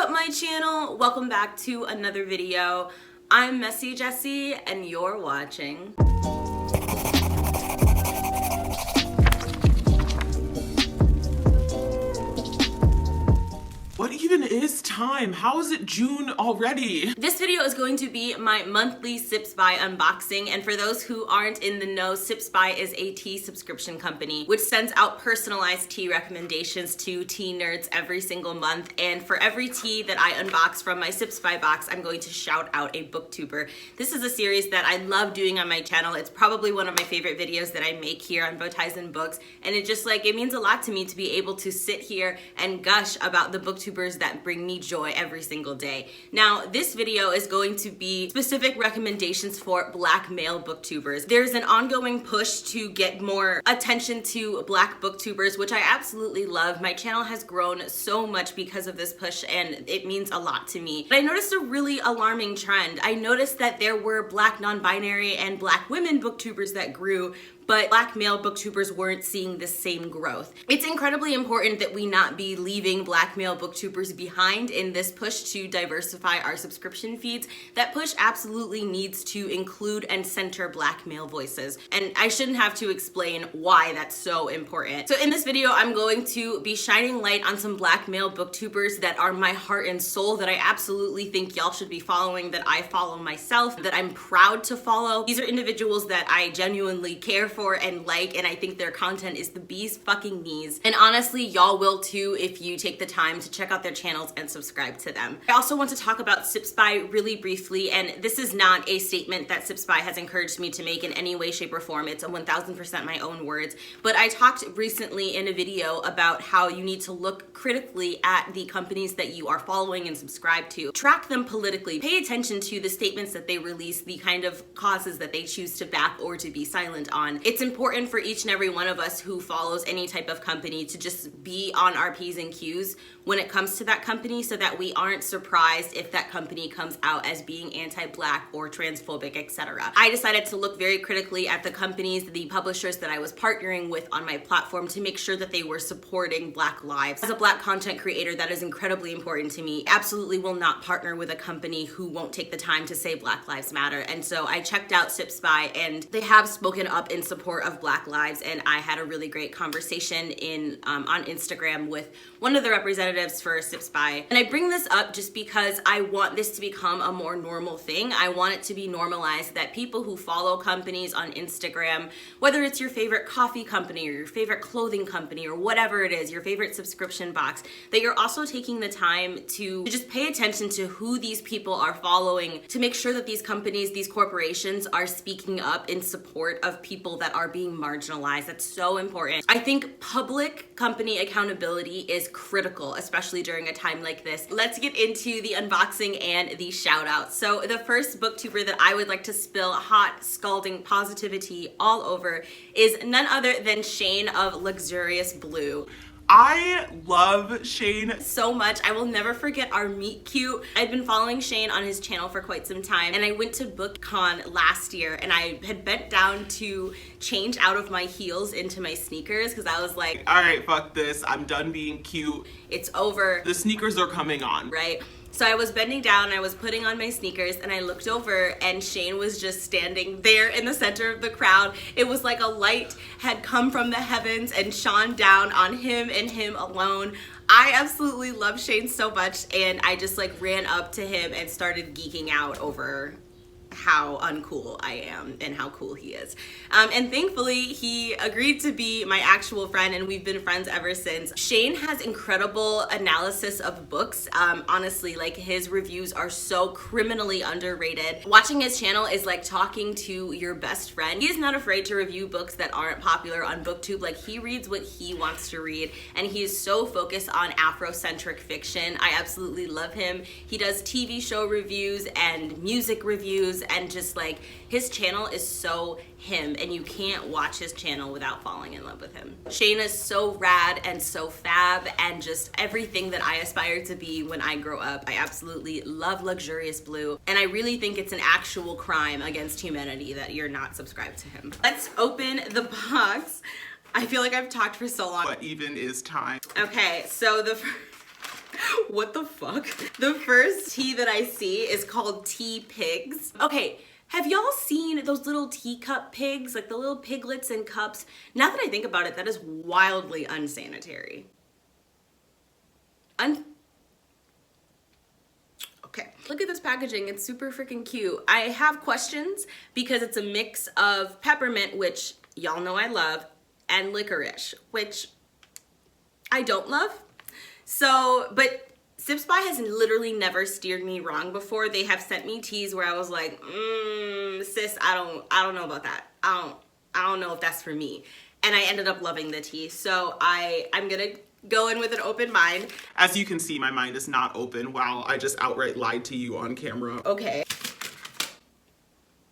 up my channel? Welcome back to another video. I'm Messy Jessie and you're watching. What even is time? How is it June already? This video is going to be my monthly Sips By unboxing, and for those who aren't in the know, Sips By is a tea subscription company which sends out personalized tea recommendations to tea nerds every single month, and for every tea that I unbox from my Sips By box, I'm going to shout out a booktuber. This is a series that I love doing on my channel. It's probably one of my favorite videos that I make here on Bowtiesandbooks, and it means a lot to me to be able to sit here and gush about the booktubers that bring me joy every single day. Now, this video is going to be specific recommendations for Black male booktubers. There's an ongoing push to get more attention to Black booktubers, which I absolutely love. My channel has grown so much because of this push, and it means a lot to me. But I noticed a really alarming trend. I noticed that there were Black non-binary and Black women booktubers that grew, but Black male booktubers weren't seeing the same growth. It's incredibly important that we not be leaving Black male booktubers behind in this push to diversify our subscription feeds. That push absolutely needs to include and center Black male voices, and I shouldn't have to explain why that's so important. So in this video, I'm going to be shining light on some Black male booktubers that are my heart and soul, that I absolutely think y'all should be following, that I follow myself, that I'm proud to follow. These are individuals that I genuinely care for and like, and I think their content is the bee's fucking knees. And honestly, y'all will too if you take the time to check out their channels and subscribe to them. I also want to talk about Sips By really briefly, and this is not a statement that Sips By has encouraged me to make in any way, shape, or form. It's 1000% my own words. But I talked recently in a video about how you need to look critically at the companies that you are following and subscribe to. Track them politically. Pay attention to the statements that they release, the kind of causes that they choose to back or to be silent on. It's important for each and every one of us who follows any type of company to just be on our P's and Q's when it comes to that company, so that we aren't surprised if that company comes out as being anti-Black or transphobic, etc. I decided to look very critically at the companies, the publishers that I was partnering with on my platform, to make sure that they were supporting Black lives. As a Black content creator, that is incredibly important to me. Absolutely will not partner with a company who won't take the time to say Black Lives Matter. And so I checked out Sips By, and they have spoken up in support of Black lives, and I had a really great conversation on Instagram with one of the representatives for Sips By. And I bring this up just because I want this to become a more normal thing. I want it to be normalized that people who follow companies on Instagram, whether it's your favorite coffee company or your favorite clothing company or whatever it is, your favorite subscription box, that you're also taking the time to just pay attention to who these people are following, to make sure that these companies, these corporations are speaking up in support of people that are being marginalized. That's so important. I think public company accountability is critical, especially during a time like this. Let's get into the unboxing and the shout outs. So the first booktuber that I would like to spill hot, scalding positivity all over is none other than Shane of Luxurious Blue. I love Shane so much. I will never forget our meet cute. I'd been following Shane on his channel for quite some time, and I went to BookCon last year, and I had bent down to change out of my heels into my sneakers because I was like, all right, fuck this. I'm done being cute. It's over. The sneakers are coming on. Right? So I was bending down, I was putting on my sneakers, and I looked over and Shane was just standing there in the center of the crowd. It was like a light had come from the heavens and shone down on him and him alone. I absolutely love Shane so much, and I just like ran up to him and started geeking out over how uncool I am and how cool he is. And thankfully he agreed to be my actual friend, and we've been friends ever since. Shane has incredible analysis of books. Honestly, like, his reviews are so criminally underrated. Watching his channel is like talking to your best friend. He is not afraid to review books that aren't popular on BookTube. Like, he reads what he wants to read, and he is so focused on Afrocentric fiction. I absolutely love him. He does TV show reviews and music reviews, and just like, his channel is so him, and you can't watch his channel without falling in love with him. Shane is so rad and so fab, and just everything that I aspire to be when I grow up. I absolutely love Luxurious Blue, and I really think it's an actual crime against humanity that you're not subscribed to him. Let's open the box. I feel like I've talked for so long. What even is time? Okay, so the What the fuck? The first tea that I see is called Tea Pigs. Okay, have y'all seen those little teacup pigs? Like the little piglets in cups? Now that I think about it, that is wildly unsanitary. Okay, look at this packaging. It's super freaking cute. I have questions because it's a mix of peppermint, which y'all know I love, and licorice, which I don't love. So, but Sips By has literally never steered me wrong before. They have sent me teas where I was like, sis, I don't know about that. I don't know if that's for me. And I ended up loving the tea. So I'm gonna go in with an open mind. As you can see, my mind is not open. Wow, I just outright lied to you on camera. Okay.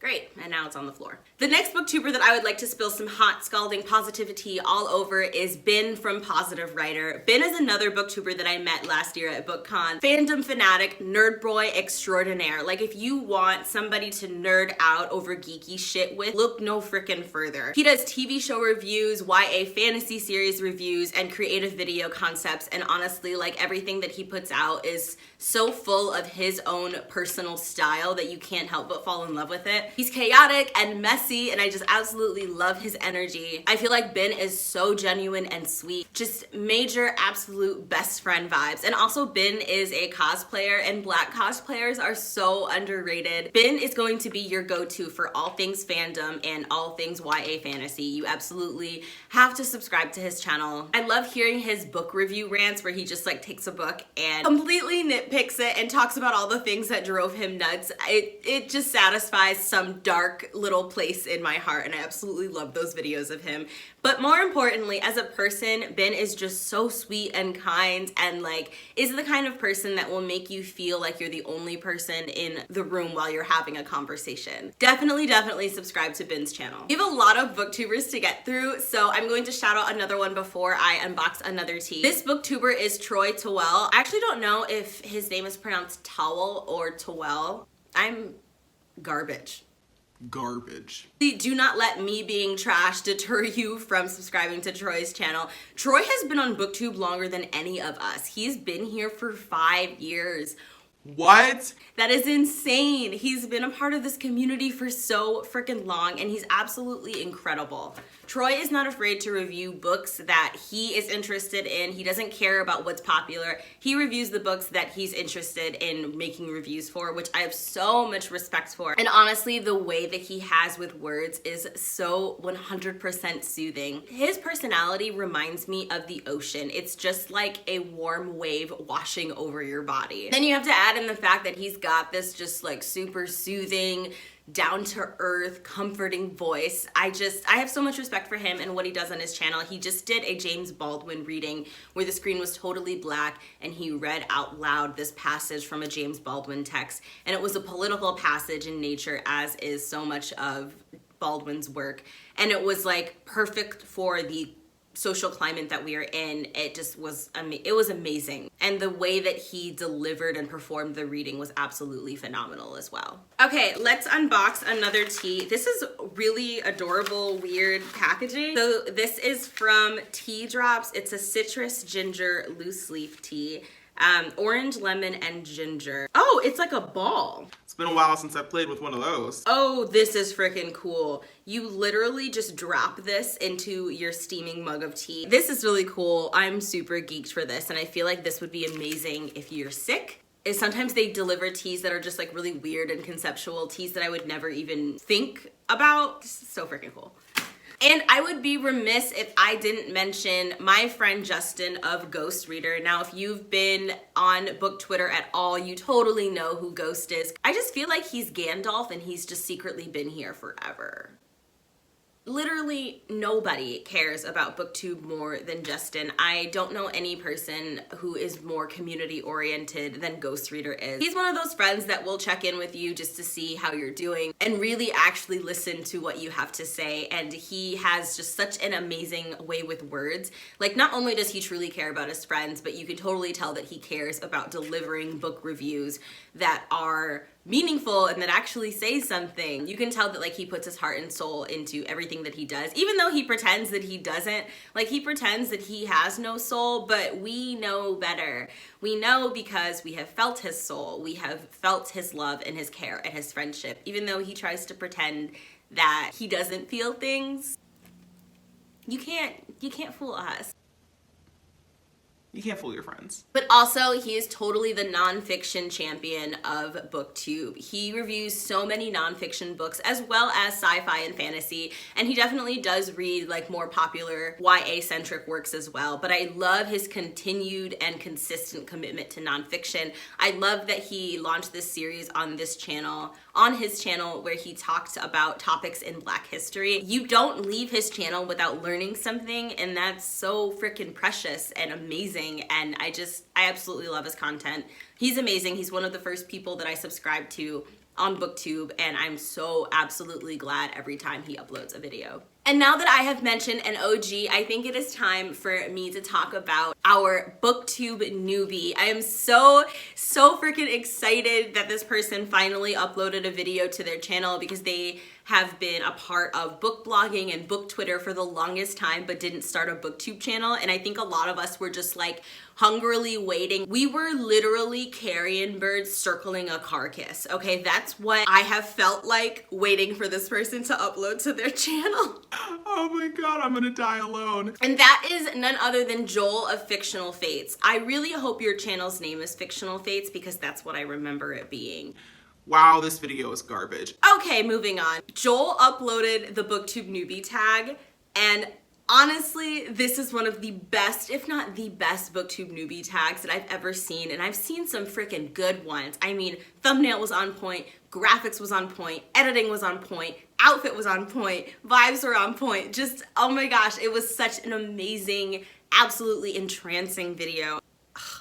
Great, and now it's on the floor. The next booktuber that I would like to spill some hot, scalding positivity all over is Ben from Positive Writer. Ben is another booktuber that I met last year at BookCon. Fandom fanatic, nerd boy extraordinaire. Like if you want somebody to nerd out over geeky shit with, look no frickin' further. He does TV show reviews, YA fantasy series reviews, and creative video concepts, and honestly, like everything that he puts out is so full of his own personal style that you can't help but fall in love with it. He's chaotic and messy, and I just absolutely love his energy. I feel like Ben is so genuine and sweet. Just major, absolute best friend vibes. And also Ben is a cosplayer, and Black cosplayers are so underrated. Ben is going to be your go-to for all things fandom and all things YA fantasy. You absolutely have to subscribe to his channel. I love hearing his book review rants where he just like takes a book and completely nitpicks it and talks about all the things that drove him nuts. It just satisfies some dark little place in my heart, and I absolutely love those videos of him. But more importantly, as a person, Ben is just so sweet and kind, and like is the kind of person that will make you feel like you're the only person in the room while you're having a conversation. Definitely subscribe to Ben's channel. We have a lot of booktubers to get through, so I'm going to shout out another one before I unbox another tea. This booktuber is Troy Towell. I actually don't know if his name is pronounced Towel or Towell. I'm garbage. Do not let me being trash deter you from subscribing to Troy's channel. Troy has been on BookTube longer than any of us. He's been here for 5 years. What? That is insane. He's been a part of this community for so freaking long, and he's absolutely incredible. Troy is not afraid to review books that he is interested in. He doesn't care about what's popular. He reviews the books that he's interested in making reviews for, which I have so much respect for. And honestly, the way that he has with words is so 100% soothing. His personality reminds me of the ocean. It's just like a warm wave washing over your body. Then you have to add in the fact that he's got this just like super soothing, down to earth, comforting voice. I have so much respect for him and what he does on his channel. He just did a James Baldwin reading where the screen was totally black and he read out loud this passage from a James Baldwin text. And it was a political passage in nature, as is so much of Baldwin's work. And it was like perfect for the social climate that we are in. It just was, it was amazing. And the way that he delivered and performed the reading was absolutely phenomenal as well. Okay, let's unbox another tea. This is really adorable, weird packaging. So this is from Tea Drops. It's a citrus ginger loose leaf tea. Orange, lemon, and ginger. Oh, it's like a ball. It's been a while since I played with one of those. Oh, this is freaking cool. You literally just drop this into your steaming mug of tea. This is really cool. I'm super geeked for this, and I feel like this would be amazing if you're sick. Sometimes they deliver teas that are just like really weird and conceptual, teas that I would never even think about. Just so freaking cool. And I would be remiss if I didn't mention my friend Justin of Ghost Reader. Now, if you've been on book Twitter at all, you totally know who Ghost is. I just feel like he's Gandalf and he's just secretly been here forever. Literally nobody cares about BookTube more than Justin. I don't know any person who is more community oriented than Ghost Reader is. He's one of those friends that will check in with you just to see how you're doing and really actually listen to what you have to say. And he has just such an amazing way with words. Like, not only does he truly care about his friends, but you can totally tell that he cares about delivering book reviews that are meaningful and that actually say something. You can tell that like he puts his heart and soul into everything that he does, even though he pretends that he doesn't. Like he pretends that he has no soul, but we know better. We know because we have felt his soul. We have felt his love and his care and his friendship. Even though he tries to pretend that he doesn't feel things, you can't fool us. You can't fool your friends. But also, he is totally the nonfiction champion of BookTube. He reviews so many nonfiction books as well as sci-fi and fantasy, and he definitely does read like more popular YA-centric works as well. But I love his continued and consistent commitment to nonfiction. I love that he launched this series on his channel where he talks about topics in Black history. You don't leave his channel without learning something, and that's so freaking precious and amazing. And I absolutely love his content. He's amazing. He's one of the first people that I subscribed to on BookTube, and I'm so absolutely glad every time he uploads a video. And now that I have mentioned an OG, I think it is time for me to talk about our BookTube newbie. I am so freaking excited that this person finally uploaded a video to their channel, because they have been a part of book blogging and book Twitter for the longest time, but didn't start a BookTube channel. And I think a lot of us were just like hungrily waiting. We were literally carrion birds circling a carcass. Okay, that's what I have felt like waiting for this person to upload to their channel. Oh my god, I'm gonna die alone. And that is none other than Joel of Fictional Fates. I really hope your channel's name is Fictional Fates, because that's what I remember it being. Wow, this video is garbage. Okay, moving on. Joel uploaded the BookTube newbie tag, and honestly, this is one of the best, if not the best, BookTube newbie tags that I've ever seen, and I've seen some freaking good ones. I mean, thumbnail was on point, graphics was on point, editing was on point, outfit was on point, vibes were on point. Just, oh my gosh, it was such an amazing, absolutely entrancing video.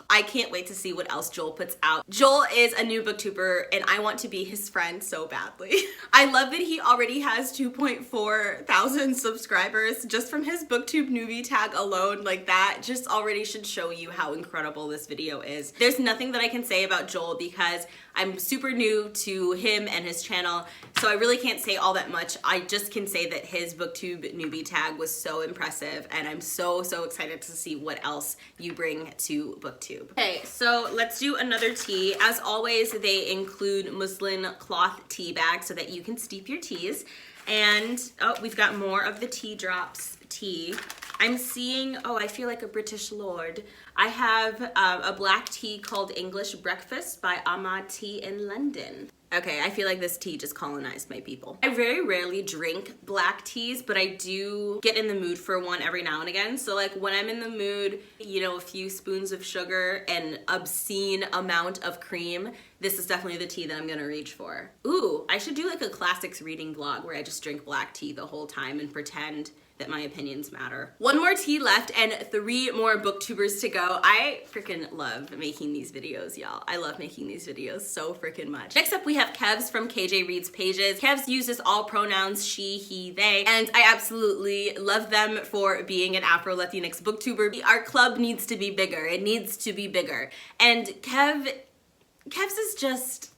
I can't wait to see what else Joel puts out. Joel is a new booktuber, and I want to be his friend so badly. I love that he already has 2.4 thousand subscribers just from his BookTube newbie tag alone. Like, that just already should show you how incredible this video is. There's nothing that I can say about Joel because I'm super new to him and his channel, so I really can't say all that much. I just can say that his BookTube newbie tag was so impressive, and I'm so excited to see what else you bring to BookTube. Okay, so let's do another tea. As always, they include muslin cloth tea bags so that you can steep your teas. And, oh, we've got more of the tea drops tea. I'm seeing, oh, I feel like a British lord. I have a black tea called English Breakfast by Ahmad Tea in London. Okay, I feel like this tea just colonized my people. I very rarely drink black teas, but I do get in the mood for one every now and again. So like when I'm in the mood, you know, a few spoons of sugar and obscene amount of cream, this is definitely the tea that I'm gonna reach for. Ooh, I should do like a classics reading vlog where I just drink black tea the whole time and pretend that my opinions matter. One more tea left and 3 more booktubers to go. I freaking love making these videos, y'all. I love making these videos so freaking much. Next up, we have Kevs from KJ Reads Pages. Kevs uses all pronouns she, he, they, and I absolutely love them for being an Afro-Latinx booktuber. Our club needs to be bigger. It needs to be bigger. And Kevs is just,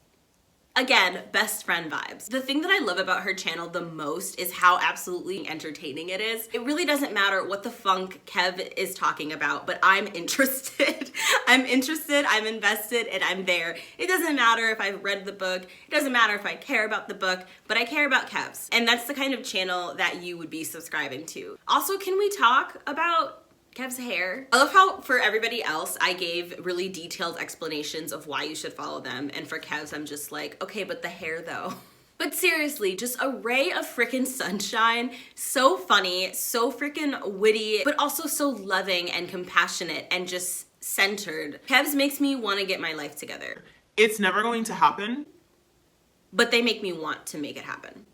again, best friend vibes. The thing that I love about her channel the most is how absolutely entertaining it is. It really doesn't matter what the funk Kev is talking about, but I'm interested. I'm interested, I'm invested, and I'm there. It doesn't matter if I've read the book, it doesn't matter if I care about the book, but I care about Kevs. And that's the kind of channel that you would be subscribing to. Also, can we talk about Kev's hair? I love how for everybody else I gave really detailed explanations of why you should follow them, and for Kev's I'm just like, okay, but the hair though. But seriously, just a ray of freaking sunshine. So funny, so freaking witty, but also so loving and compassionate and just centered. Kev's makes me want to get my life together. It's never going to happen, but they make me want to make it happen.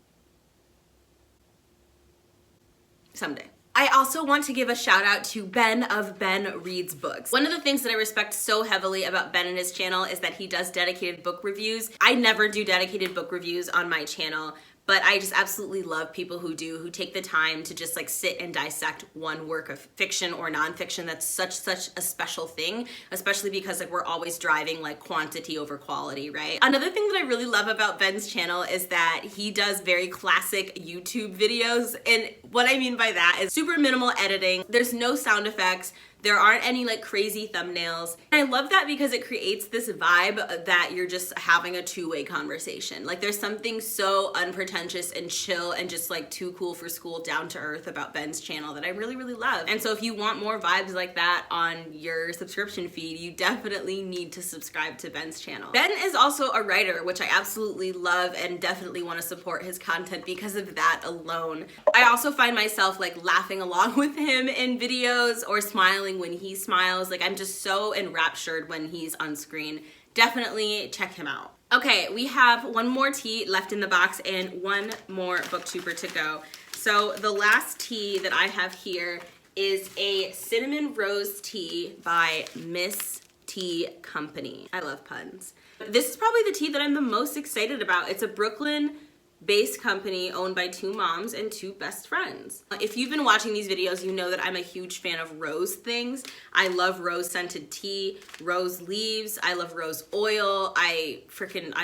Someday. I also want to give a shout out to Ben of Ben Reads Books. One of the things that I respect so heavily about Ben and his channel is that he does dedicated book reviews. I never do dedicated book reviews on my channel, but I just absolutely love people who take the time to just like sit and dissect one work of fiction or nonfiction. That's such a special thing, especially because like we're always driving like quantity over quality, right? Another thing that I really love about Ben's channel is that he does very classic YouTube videos, and what I mean by that is super minimal editing. There's no sound effects. There aren't any like crazy thumbnails. And I love that because it creates this vibe that you're just having a two-way conversation. Like there's something so unpretentious and chill and just like too cool for school, down to earth about Ben's channel that I really love. And so if you want more vibes like that on your subscription feed, you definitely need to subscribe to Ben's channel. Ben is also a writer, which I absolutely love and definitely want to support his content because of that alone. I also find myself like laughing along with him in videos or smiling when he smiles. Like I'm just so enraptured when he's on screen. Definitely check him out. Okay, we have one more tea left in the box and one more booktuber to go. So the last tea that I have here is a cinnamon rose tea by Miss Tea Company. I love puns. This is probably the tea that I'm the most excited about. It's a Brooklyn based company owned by two moms and two best friends. If you've been watching these videos, you know that I'm a huge fan of rose things. I love rose scented tea, rose leaves, I love rose oil, I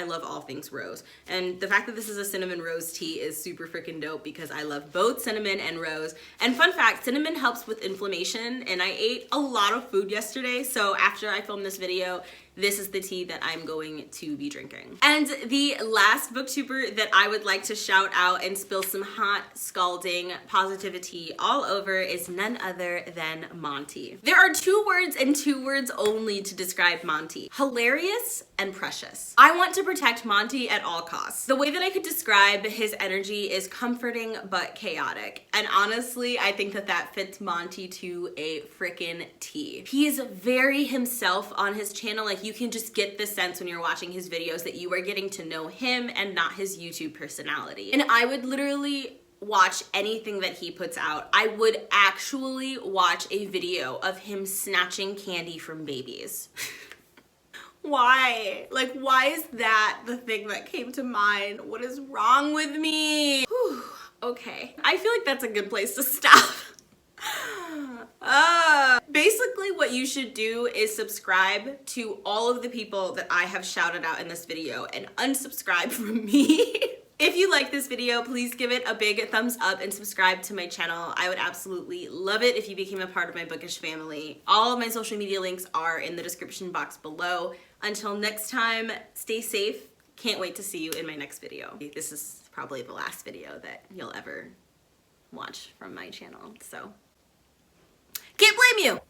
love all things rose. And the fact that this is a cinnamon rose tea is super freaking dope because I love both cinnamon and rose. And fun fact, cinnamon helps with inflammation, and I ate a lot of food yesterday, so after I filmed this video, this is the tea that I'm going to be drinking. And the last booktuber that I would like to shout out and spill some hot, scalding positivity all over is none other than Monte. There are two words and two words only to describe Monte: hilarious and precious. I want to protect Monte at all costs. The way that I could describe his energy is comforting but chaotic. And honestly, I think that that fits Monte to a freaking T. He is very himself on his channel. Like you can just get the sense when you're watching his videos that you are getting to know him and not his YouTube personality. And I would literally watch anything that he puts out. I would actually watch a video of him snatching candy from babies. Why? Like, why is that the thing that came to mind? What is wrong with me? Whew, okay. I feel like that's a good place to stop. Basically what you should do is subscribe to all of the people that I have shouted out in this video and unsubscribe from me. If you like this video, please give it a big thumbs up and subscribe to my channel. I would absolutely love it if you became a part of my bookish family. All of my social media links are in the description box below. Until next time, stay safe. Can't wait to see you in my next video. This is probably the last video that you'll ever watch from my channel, so can't blame you.